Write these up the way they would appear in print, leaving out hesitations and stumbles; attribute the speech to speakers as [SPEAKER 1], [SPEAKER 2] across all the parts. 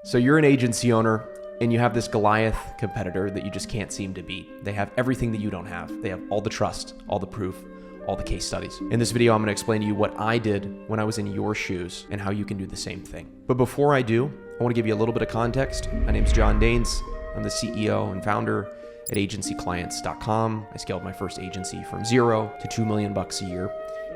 [SPEAKER 1] So you're an agency owner and you have this Goliath competitor that you just can't seem to beat. They have everything that you don't have. They have all the trust, all the proof, all the case studies. In this video, I'm going to explain to you what I did when I was in your shoes and how you can do the same thing. But before I do, I want to give you a little bit of context. My name's John Daines. I'm the CEO and founder at agencyclients.com. I scaled my first agency from $0 to $2 million a year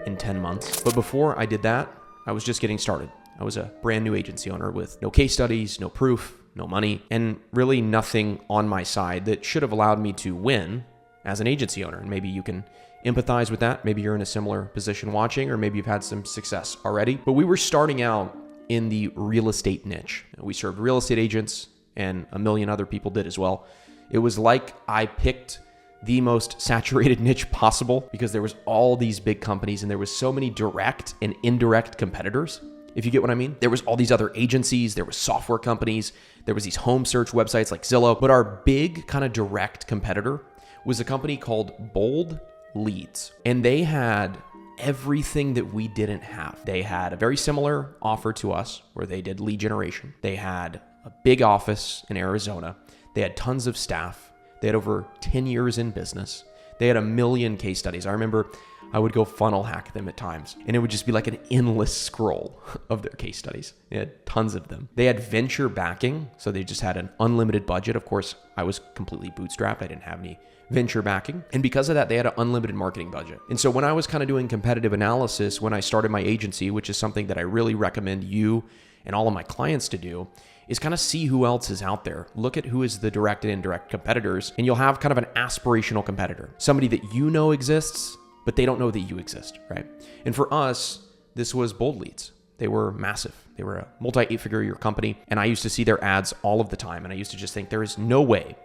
[SPEAKER 1] in 10 months. But before I did that, I was just getting started. I was a brand new agency owner with no case studies, no proof, no money, and really nothing on my side that should have allowed me to win as an agency owner. And maybe you can empathize with that. Maybe you're in a similar position watching, or maybe you've had some success already. But we were starting out in the real estate niche. We served real estate agents, and a million other people did as well. It was like I picked the most saturated niche possible because there was all these big companies and there was so many direct and indirect competitors, if you get what I mean. There was all these other agencies, there was software companies, there was these home search websites like Zillow, but our big kind of direct competitor was a company called Bold Leads. And they had everything that we didn't have. They had a very similar offer to us where they did lead generation. They had a big office in Arizona. They had tons of staff. They had over 10 years in business. They had a million case studies. I remember I would go funnel hack them at times, and it would just be like an endless scroll of their case studies. They had tons of them. They had venture backing, so they just had an unlimited budget. Of course, I was completely bootstrapped. I didn't have any venture backing. And because of that, they had an unlimited marketing budget. And so when I was kind of doing competitive analysis, when I started my agency, which is something that I really recommend you and all of my clients to do, is kind of see who else is out there. Look at who is the direct and indirect competitors, and you'll have kind of an aspirational competitor, somebody that you know exists, but they don't know that you exist, right? And for us, this was Bold Leads. They were massive. They were a multi-eight-figure-year company, and I used to see their ads all of the time, and I used to just think there is no way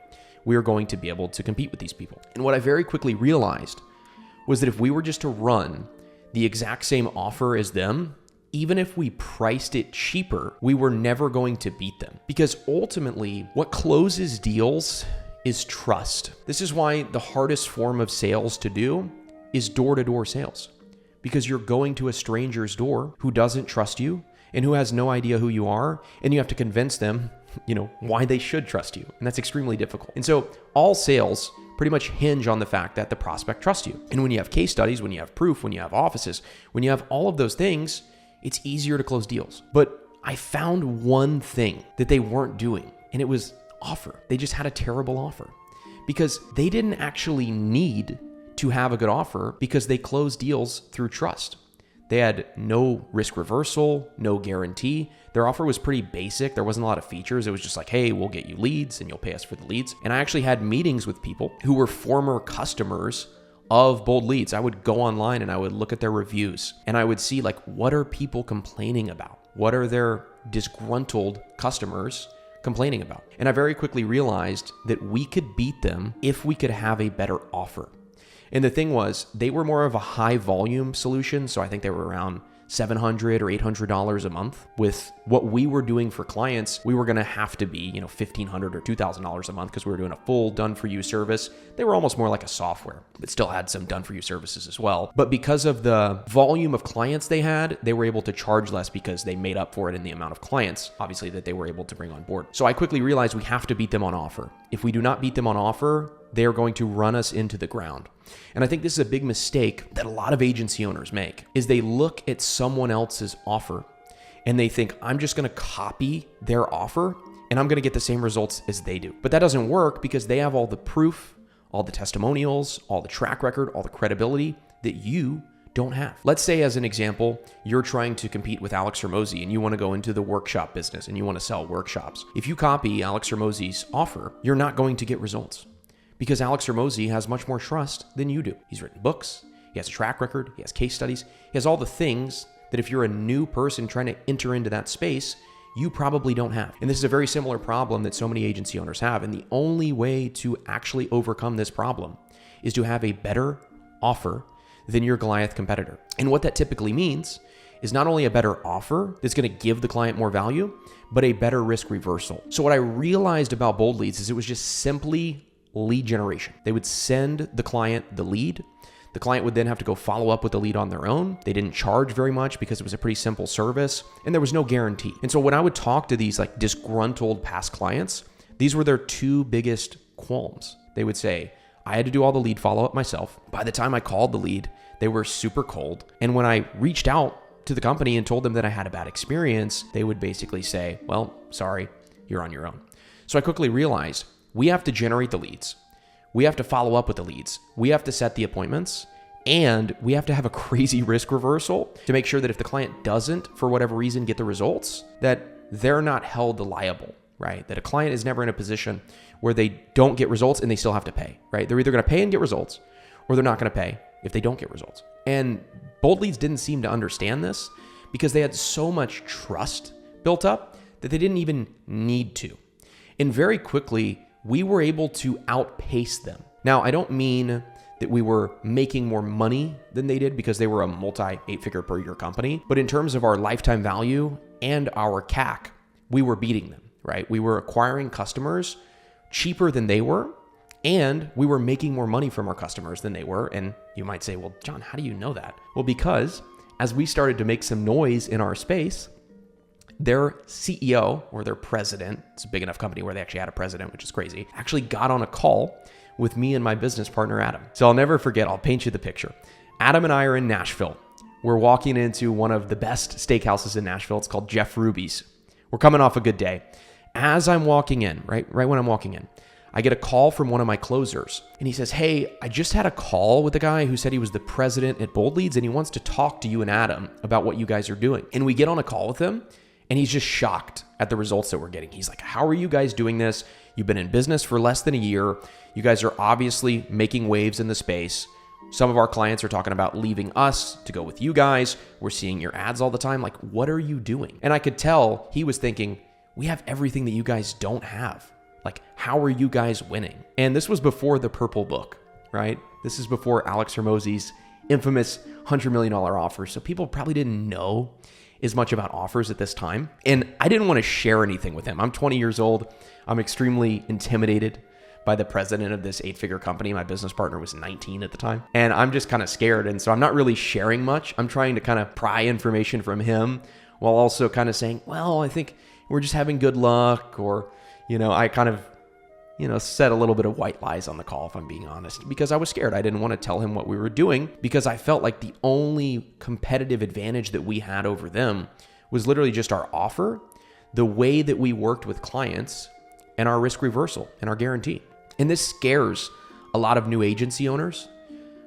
[SPEAKER 1] we are going to be able to compete with these people. And what I very quickly realized was that if we were just to run the exact same offer as them, even if we priced it cheaper, we were never going to beat them. Because ultimately, what closes deals is trust. This is why the hardest form of sales to do is door-to-door sales. Because you're going to a stranger's door who doesn't trust you and who has no idea who you are, and you have to convince them, why they should trust you. And that's extremely difficult. And so all sales pretty much hinge on the fact that the prospect trusts you. And when you have case studies, when you have proof, when you have offices, when you have all of those things, it's easier to close deals. But I found one thing that they weren't doing, and it was offer. They just had a terrible offer because they didn't actually need to have a good offer because they closed deals through trust. They had no risk reversal, no guarantee. Their offer was pretty basic. There wasn't a lot of features. It was just like, hey, we'll get you leads and you'll pay us for the leads. And I actually had meetings with people who were former customers of Bold Leads. I would go online and I would look at their reviews and I would see what are people complaining about? What are their disgruntled customers complaining about? And I very quickly realized that we could beat them if we could have a better offer. And the thing was, they were more of a high volume solution. So I think they were around $700 or $800 a month. With what we were doing for clients, we were going to have to be, $1,500 or $2,000 a month because we were doing a full done-for-you service. They were almost more like a software, but still had some done-for-you services as well. But because of the volume of clients they had, they were able to charge less because they made up for it in the amount of clients, obviously, that they were able to bring on board. So I quickly realized we have to beat them on offer. If we do not beat them on offer, they are going to run us into the ground. And I think this is a big mistake that a lot of agency owners make, is they look at someone else's offer and they think, I'm just going to copy their offer and I'm going to get the same results as they do. But that doesn't work because they have all the proof, all the testimonials, all the track record, all the credibility that you don't have. Let's say, as an example, you're trying to compete with Alex Hormozi and you want to go into the workshop business and you want to sell workshops. If you copy Alex Hormozi's offer, you're not going to get results. Because Alex Hormozi has much more trust than you do. He's written books, he has a track record, he has case studies, he has all the things that if you're a new person trying to enter into that space, you probably don't have. And this is a very similar problem that so many agency owners have. And the only way to actually overcome this problem is to have a better offer than your Goliath competitor. And what that typically means is not only a better offer that's going to give the client more value, but a better risk reversal. So what I realized about Bold Leads is it was just simply lead generation. They would send the client the lead. The client would then have to go follow up with the lead on their own. They didn't charge very much because it was a pretty simple service and there was no guarantee. And so when I would talk to these like disgruntled past clients, these were their two biggest qualms. They would say, I had to do all the lead follow-up myself. By the time I called the lead, they were super cold. And when I reached out to the company and told them that I had a bad experience, they would basically say, well, sorry, you're on your own. So I quickly realized we have to generate the leads. We have to follow up with the leads. We have to set the appointments, and we have to have a crazy risk reversal to make sure that if the client doesn't, for whatever reason, get the results, that they're not held liable, right? That a client is never in a position where they don't get results and they still have to pay, right? They're either going to pay and get results, or they're not going to pay if they don't get results. And Bold Leads didn't seem to understand this because they had so much trust built up that they didn't even need to. And very quickly, we were able to outpace them. Now, I don't mean that we were making more money than they did because they were a multi-8-figure per year company, but in terms of our lifetime value and our CAC, we were beating them, right? We were acquiring customers cheaper than they were, and we were making more money from our customers than they were. And you might say, well, John, how do you know that? Well, because as we started to make some noise in our space, their CEO or their president, it's a big enough company where they actually had a president, which is crazy, actually got on a call with me and my business partner, Adam. So I'll never forget, I'll paint you the picture. Adam and I are in Nashville. We're walking into one of the best steakhouses in Nashville. It's called Jeff Ruby's. We're coming off a good day. As I'm walking in, right when I'm walking in, I get a call from one of my closers and he says, hey, I just had a call with a guy who said he was the president at Bold Leads and he wants to talk to you and Adam about what you guys are doing. And we get on a call with him and he's just shocked at the results that we're getting. He's like, how are you guys doing this? You've been in business for less than a year. You guys are obviously making waves in the space. Some of our clients are talking about leaving us to go with you guys. We're seeing your ads all the time. Like, what are you doing? And I could tell he was thinking, we have everything that you guys don't have. Like, how are you guys winning? And this was before the Purple Book, right? This is before Alex Hormozi's infamous $100 million offer. So people probably didn't know as much about offers at this time. And I didn't want to share anything with him. I'm 20 years old. I'm extremely intimidated by the president of this 8-figure company. My business partner was 19 at the time. And I'm just kind of scared. And so I'm not really sharing much. I'm trying to kind of pry information from him while also kind of saying, well, I think we're just having good luck. Or, I kind of, said a little bit of white lies on the call, if I'm being honest, because I was scared. I didn't want to tell him what we were doing because I felt like the only competitive advantage that we had over them was literally just our offer, the way that we worked with clients, and our risk reversal and our guarantee. And this scares a lot of new agency owners,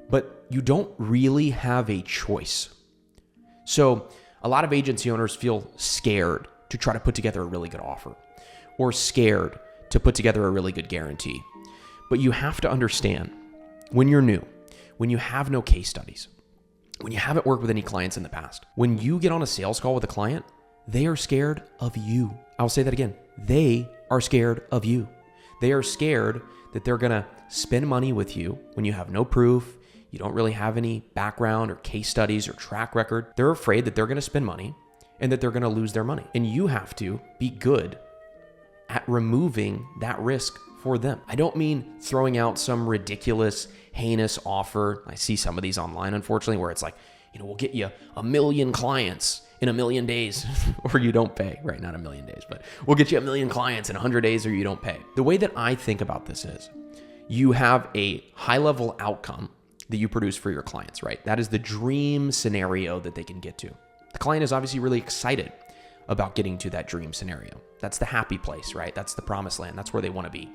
[SPEAKER 1] but you don't really have a choice. So a lot of agency owners feel scared to try to put together a really good offer or scared to put together a really good guarantee. But you have to understand, when you're new, when you have no case studies, when you haven't worked with any clients in the past, when you get on a sales call with a client, they are scared of you. I'll say that again. They are scared of you. They are scared that they're going to spend money with you when you have no proof, you don't really have any background or case studies or track record. They're afraid that they're going to spend money and that they're going to lose their money. And you have to be good at removing that risk for them. I don't mean throwing out some ridiculous, heinous offer. I see some of these online, unfortunately, where it's like, we'll get you 1 million clients in 1 million days or you don't pay, right? Not 1 million days, but we'll get you 1 million clients in 100 days or you don't pay. The way that I think about this is you have a high level outcome that you produce for your clients, right? That is the dream scenario that they can get to. The client is obviously really excited about getting to that dream scenario. That's the happy place, right? That's the promised land. That's where they want to be.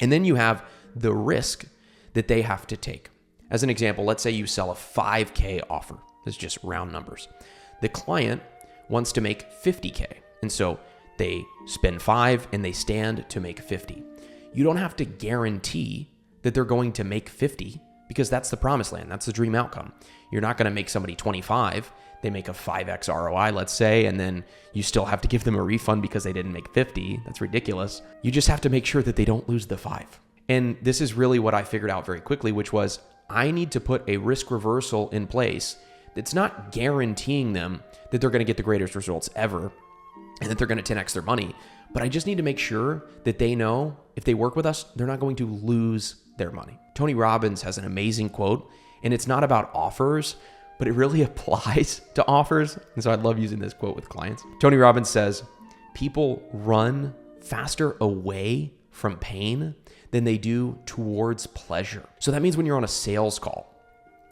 [SPEAKER 1] And then you have the risk that they have to take. As an example, let's say you sell a 5K offer. This is just round numbers. The client wants to make 50K. And so they spend 5 and they stand to make 50. You don't have to guarantee that they're going to make 50 because that's the promised land. That's the dream outcome. You're not going to make somebody 25. They make a 5x ROI, let's say, and then you still have to give them a refund because they didn't make 50. That's ridiculous. You just have to make sure that they don't lose the 5. And this is really what I figured out very quickly, which was I need to put a risk reversal in place that's not guaranteeing them that they're going to get the greatest results ever and that they're going to 10x their money. But I just need to make sure that they know if they work with us, they're not going to lose their money. Tony Robbins has an amazing quote, And it's not about offers, but it really applies to offers. And so I love using this quote with clients. Tony Robbins says, people run faster away from pain than they do towards pleasure. So that means when you're on a sales call,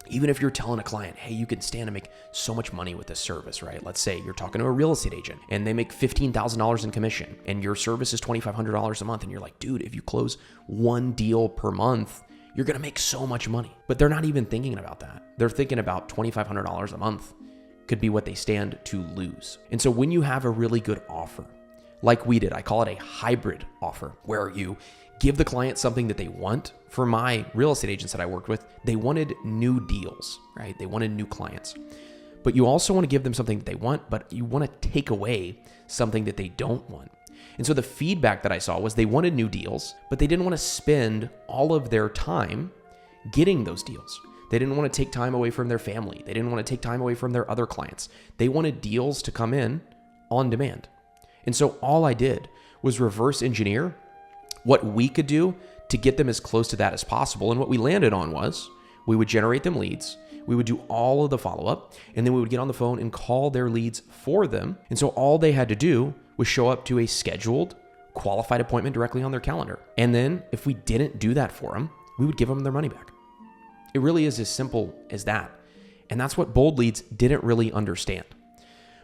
[SPEAKER 1] even if you're telling a client, hey, you can stand to make so much money with this service, right? Let's say you're talking to a real estate agent and they make $15,000 in commission and your service is $2,500 a month. And you're like, dude, if you close one deal per month, you're going to make so much money. But they're not even thinking about that. They're thinking about $2,500 a month could be what they stand to lose. And so when you have a really good offer, like we did, I call it a hybrid offer, where you give the client something that they want. For my real estate agents that I worked with, they wanted new deals, right? They wanted new clients. But you also want to give them something that they want, but you want to take away something that they don't want. And so the feedback that I saw was they wanted new deals, but they didn't want to spend all of their time getting those deals. They didn't want to take time away from their family. They didn't want to take time away from their other clients. They wanted deals to come in on demand. And so all I did was reverse engineer what we could do to get them as close to that as possible. And what we landed on was we would generate them leads. We would do all of the follow-up, and then we would get on the phone and call their leads for them. And so all they had to do was show up to a scheduled, qualified appointment directly on their calendar. And then if we didn't do that for them, we would give them their money back. It really is as simple as that. And that's what Bold Leads didn't really understand.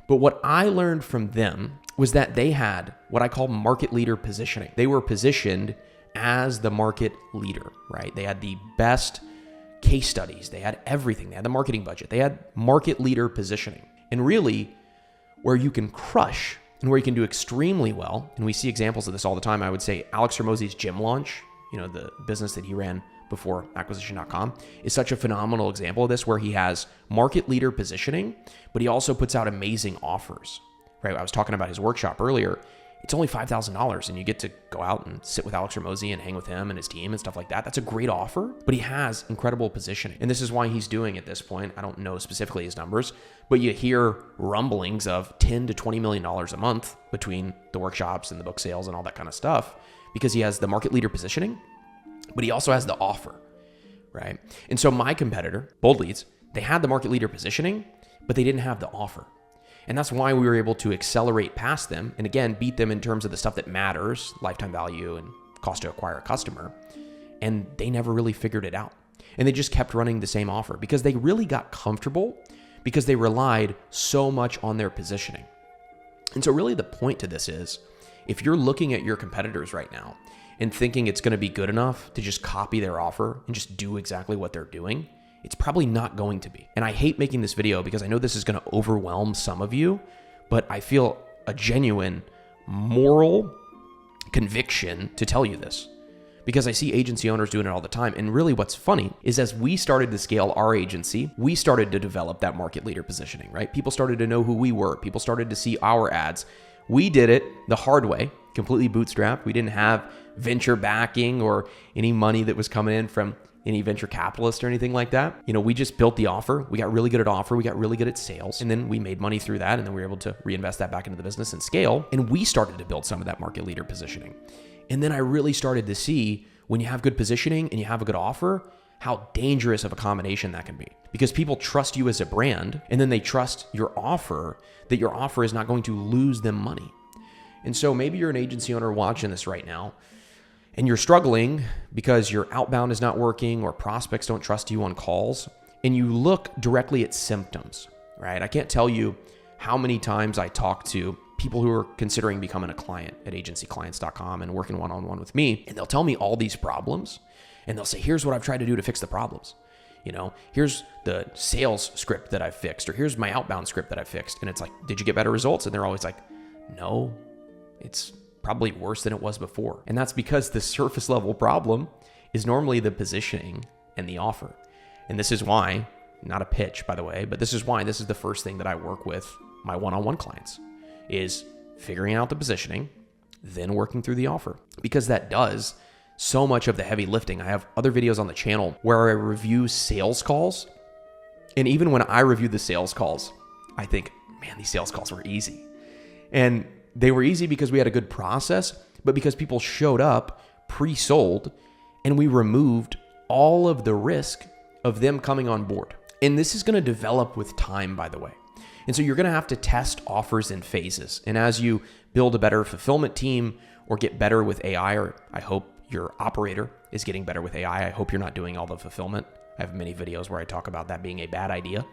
[SPEAKER 1] But what I learned from them was that they had what I call market leader positioning. They were positioned as the market leader, right? They had the best case studies. They had everything. They had the marketing budget. They had market leader positioning. And really, where you can crush and where you can do extremely well, and we see examples of this all the time, I would say Alex Hormozi's Gym Launch, the business that he ran before acquisition.com, is such a phenomenal example of this, where he has market leader positioning, but he also puts out amazing offers, right? I was talking about his workshop earlier. It's only $5,000 and you get to go out and sit with Alex Hormozi and hang with him and his team and stuff like that. That's a great offer, but he has incredible positioning. And this is why he's doing at this point, I don't know specifically his numbers, but you hear rumblings of $10 to $20 million a month between the workshops and the book sales and all that kind of stuff, because he has the market leader positioning, but he also has the offer, right? And so my competitor, Bold Leads, they had the market leader positioning, but they didn't have the offer. And that's why we were able to accelerate past them and, again, beat them in terms of the stuff that matters, lifetime value and cost to acquire a customer. And they never really figured it out. And they just kept running the same offer because they really got comfortable, because they relied so much on their positioning. And so really the point to this is, if you're looking at your competitors right now and thinking it's going to be good enough to just copy their offer and just do exactly what they're doing, it's probably not going to be. And I hate making this video because I know this is going to overwhelm some of you, but I feel a genuine moral conviction to tell you this, because I see agency owners doing it all the time. And really what's funny is, as we started to scale our agency, we started to develop that market leader positioning, right? People started to know who we were. People started to see our ads. We did it the hard way, completely bootstrapped. We didn't have venture backing or any money that was coming in from any venture capitalist or anything like that. We just built the offer. We got really good at offer. We got really good at sales. And then we made money through that. And then we were able to reinvest that back into the business and scale. And we started to build some of that market leader positioning. And then I really started to see, when you have good positioning and you have a good offer, how dangerous of a combination that can be. Because people trust you as a brand, and then they trust your offer, that your offer is not going to lose them money. And so maybe you're an agency owner watching this right now, and you're struggling because your outbound is not working or prospects don't trust you on calls, and you look directly at symptoms, right? I can't tell you how many times I talk to people who are considering becoming a client at agencyclients.com and working one-on-one with me, and they'll tell me all these problems, and they'll say, here's what I've tried to do to fix the problems. Here's the sales script that I've fixed, or here's my outbound script that I've fixed. And it's like, did you get better results? And they're always like, no, it's probably worse than it was before. And that's because the surface level problem is normally the positioning and the offer. And this is why, not a pitch, by the way, but this is why this is the first thing that I work with my one-on-one clients, is figuring out the positioning, then working through the offer, because that does so much of the heavy lifting. I have other videos on the channel where I review sales calls. And even when I review the sales calls, I think, man, these sales calls were easy. And they were easy because we had a good process, but because people showed up pre-sold and we removed all of the risk of them coming on board. And this is going to develop with time, by the way. And so you're going to have to test offers in phases. And as you build a better fulfillment team or get better with AI, or I hope your operator is getting better with AI. I hope you're not doing all the fulfillment. I have many videos where I talk about that being a bad idea.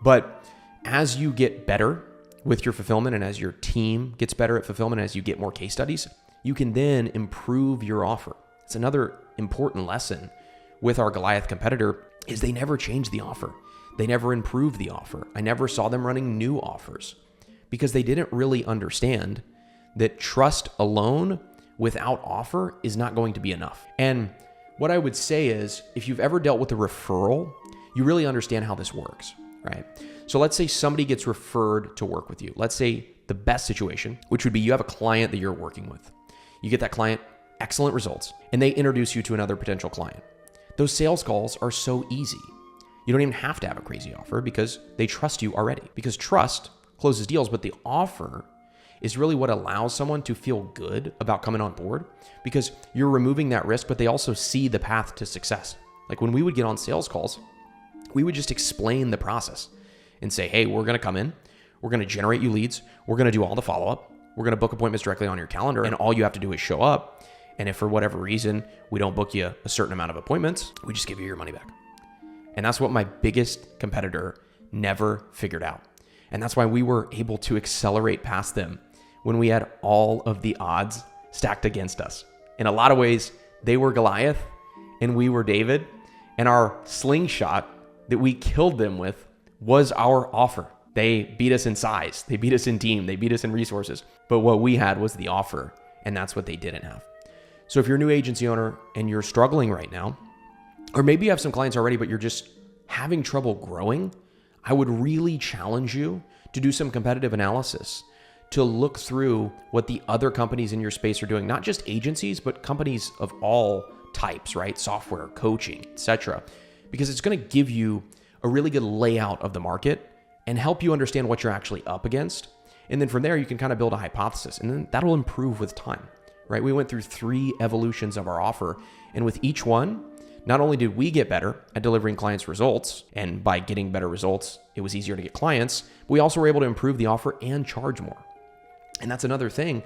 [SPEAKER 1] But as you get better with your fulfillment and as your team gets better at fulfillment, as you get more case studies, you can then improve your offer. It's another important lesson with our Goliath competitor is they never change the offer. They never improve the offer. I never saw them running new offers because they didn't really understand that trust alone without offer is not going to be enough. And what I would say is if you've ever dealt with a referral, you really understand how this works, right? So let's say somebody gets referred to work with you. Let's say the best situation, which would be you have a client that you're working with. You get that client excellent results and they introduce you to another potential client. Those sales calls are so easy. You don't even have to have a crazy offer because they trust you already. Because trust closes deals, but the offer is really what allows someone to feel good about coming on board because you're removing that risk, but they also see the path to success. Like when we would get on sales calls, we would just explain the process and say, hey, we're going to come in, we're going to generate you leads, we're going to do all the follow-up, we're going to book appointments directly on your calendar, and all you have to do is show up. And if for whatever reason we don't book you a certain amount of appointments, we just give you your money back. And that's what my biggest competitor never figured out. And that's why we were able to accelerate past them when we had all of the odds stacked against us. In a lot of ways, they were Goliath and we were David, and our slingshot that we killed them with was our offer. They beat us in size, they beat us in team, they beat us in resources. But what we had was the offer, and that's what they didn't have. So if you're a new agency owner and you're struggling right now, or maybe you have some clients already, but you're just having trouble growing, I would really challenge you to do some competitive analysis, to look through what the other companies in your space are doing, not just agencies, but companies of all types, right? Software, coaching, etc. Because it's going to give you a really good layout of the market and help you understand what you're actually up against. And then from there, you can kind of build a hypothesis, and then that'll improve with time, right? We went through 3 evolutions of our offer, and with each one, not only did we get better at delivering clients results, and by getting better results, it was easier to get clients, but we also were able to improve the offer and charge more. And that's another thing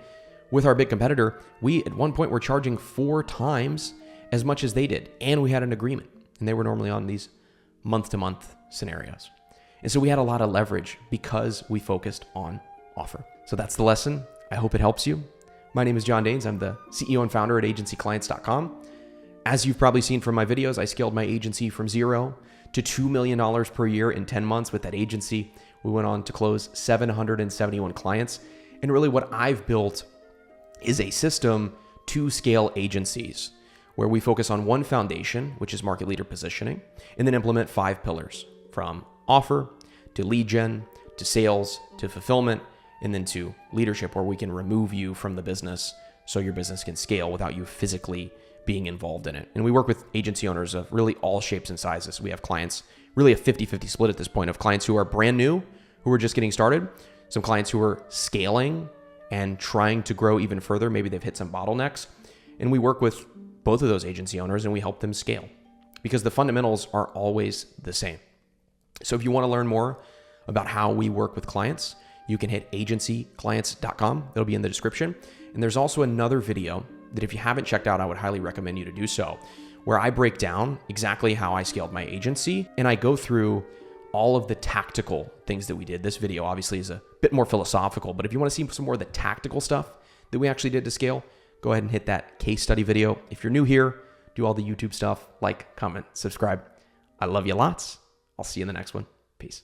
[SPEAKER 1] with our big competitor. We, at one point, were charging 4 times as much as they did, and we had an agreement, and they were normally on these month-to-month scenarios. And so we had a lot of leverage because we focused on offer. So that's the lesson. I hope it helps you. My name is John Daines. I'm the CEO and founder at agencyclients.com. As you've probably seen from my videos, I scaled my agency from 0 to $2 million per year in 10 months with that agency. We went on to close 771 clients. And really what I've built is a system to scale agencies where we focus on one foundation, which is market leader positioning, and then implement 5 pillars from offer to lead gen to sales to fulfillment, and then to leadership, where we can remove you from the business so your business can scale without you physically being involved in it. And we work with agency owners of really all shapes and sizes. We have clients, really a 50-50 split at this point, of clients who are brand new, who are just getting started, some clients who are scaling and trying to grow even further. Maybe they've hit some bottlenecks. And we work with both of those agency owners and we help them scale because the fundamentals are always the same. So if you want to learn more about how we work with clients, you can hit agencyclients.com. It'll be in the description. And there's also another video that if you haven't checked out, I would highly recommend you to do so, where I break down exactly how I scaled my agency and I go through all of the tactical things that we did. This video obviously is a bit more philosophical, but if you want to see some more of the tactical stuff that we actually did to scale, go ahead and hit that case study video. If you're new here, do all the YouTube stuff, like, comment, subscribe. I love you lots. I'll see you in the next one. Peace.